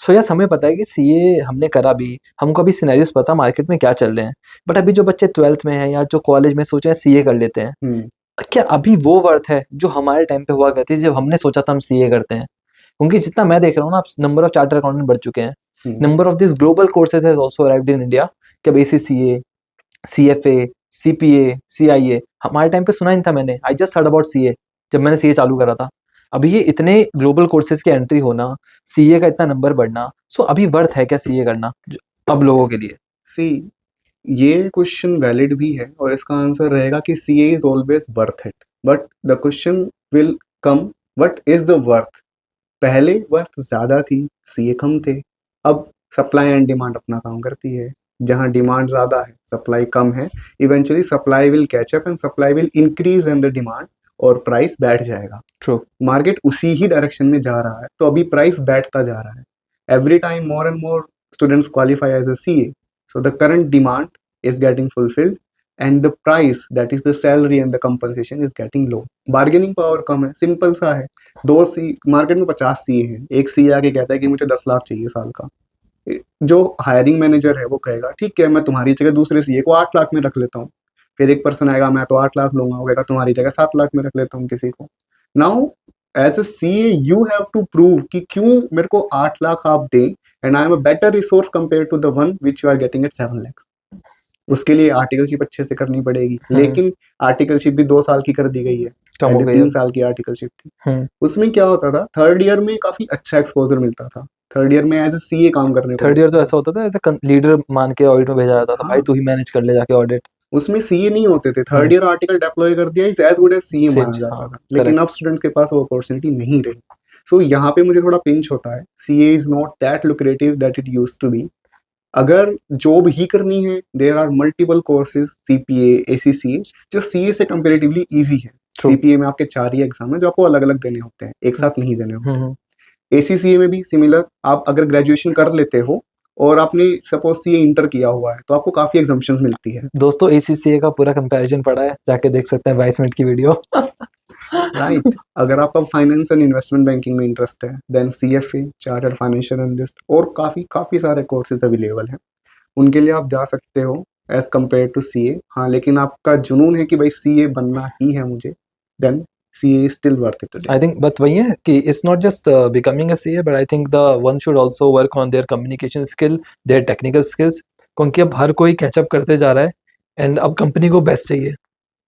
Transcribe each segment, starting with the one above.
So yes हमें पता है कि सीए हमने करा भी, हमको अभी सिनेरियोस पता मार्केट में क्या चल रहे हैं, बट अभी जो बच्चे 12th में हैं या जो कॉलेज में सोच रहे हैं सीए कर लेते हैं, हम्म, क्या अभी वो वर्थ है जो हमारे टाइम पे हुआ करती थी जब हमने सोचा था हम सीए करते हैं? क्योंकि जितना मैं देख रहा हूँ ना, नंबर ऑफ चार्टर अकाउंटेंट बढ़ चुके हैं, hmm, number of this global courses has also arrived in India कि अब एसीसीए, सीएफए, सीपीए, सीआईए, हमारे टाइम पे सुना ही नहीं था मैंने। I just heard about CA जब मैंने सीए चालू करा था। अभी ये इतने ग्लोबल कोर्सेज की एंट्री होना, सीए का इतना नंबर बढ़ना, सो अभी वर्थ है क्या सीए करना अब लोगों के लिए? सी ये क्वेश्चन वैलिड भी है और इसका आंसर रहेगा कि CA is always worth it, but the question will come, what is the worth? पहले वर्थ ज्यादा थी, सीए कम थे। अब सप्लाई एंड डिमांड अपना काम करती है। जहां डिमांड ज्यादा है, सप्लाई कम है, eventually supply will catch up and supply will increase in the demand और प्राइस बैठ जाएगा। ट्रू। मार्केट उसी ही डायरेक्शन में जा रहा है, तो अभी प्राइस बैठता जा रहा है। Every time more and more students qualify as a CA, so the current demand is getting fulfilled and the price, that is the salary and the compensation, is getting low. Bargaining power कम है, simple सा है। दो सी market में 50 CA हैं, एक CA आके कहता है कि मुझे 10 लाख चाहिए साल का। जो हायरिंग मैनेजर है वो कहेगा ठीक है, मैं तुम्हारी जगह दूसरे सीए को 8 लाख में रख लेता हूँ। फिर एक पर्सन आएगा, मैं तो 8 लाख लूंगा, वो कहेगा तुम्हारी जगह 7 लाख में रख लेता हूँ किसी को। Now as a CA you have to prove कि क्यों मेरे को 8 लाख आप दें and I am a better resource compare to the one which you are getting at 7 lakhs। उसके लिए आर्टिकलशिप अच्छे से करनी पड़ेगी, लेकिन आर्टिकलशिप भी 2 साल की कर दी गई है, कम हो पहले गई 3 अब। साल की आर्टिकलशिप थी। उसमें क्या होता था, थर्ड ईयर में काफी अच्छा एक्सपोजर मिलता था, थर्ड ईयर में एज ए सीए काम करने को थर्ड ईयर तो मिलता था। ऐसा होता था ऐसे लीडर मान के ऑडिट में भेजा जाता था, भाई हाँ, तू ही मैनेज कर ले जाके ऑडिट। उसमें सीए नहीं होते थे, थर्ड ईयर आर्टिकल डिप्लॉय कर दिया, is as good as CA same, माना जाता हाँ था, लेकिन करेक्ट। अब स्टूडेंट्स के पास वो अपॉर्चुनिटी नहीं रही। सो यहाँ पे मुझे थोड़ा पिंच होता है, CA is not that lucrative that it used to be. अगर जॉब ही करनी है, there are multiple courses, CPA, ACCA, जो सीए से कंपेरेटिवली इजी है। ट्रू। सीपीए में आपके 4 ही एग्जाम है जो आपको अलग अलग देने होते हैं, एक साथ नहीं देने होते। हम्म। एसीसीए में भी सिमिलर, आप अगर ग्रेजुएशन कर लेते हो और आपने सपोज सीए इंटर किया हुआ है तो आपको काफी एग्जाम्पशंस मिलती है। दोस्तों एसीसीए का पूरा कंपैरिजन पड़ा है, जाके देख सकते हैं 22 मिनट की वीडियो। राइट, अगर आपका फाइनेंस एंड इन्वेस्टमेंट बैंकिंग में इंटरेस्ट है, then CFA, chartered financial analyst, और काफी काफी सारे कोर्सेज अवेलेबल हैं, उनके लिए आप जा सकते हो एज कम्पेयर टू सीए। हाँ, लेकिन आपका जुनून है कि भाई सीए बनना ही है मुझे, then CA is still worth it today. I think but वही है कि it's not just becoming a CA, but I think the one should also work on their communication skill, their technical skills, क्योंकि अब हर कोई catch up करते जा रहा है एंड अब कंपनी को बेस्ट चाहिए।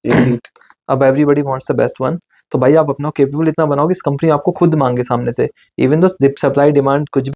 इंडीड। अब everybody wants the best one. तो भाई आप अपना कैपेबल इतना बनाओ कि इस कंपनी आपको खुद मांगे सामने से, इवन दो सप्लाई डिमांड कुछ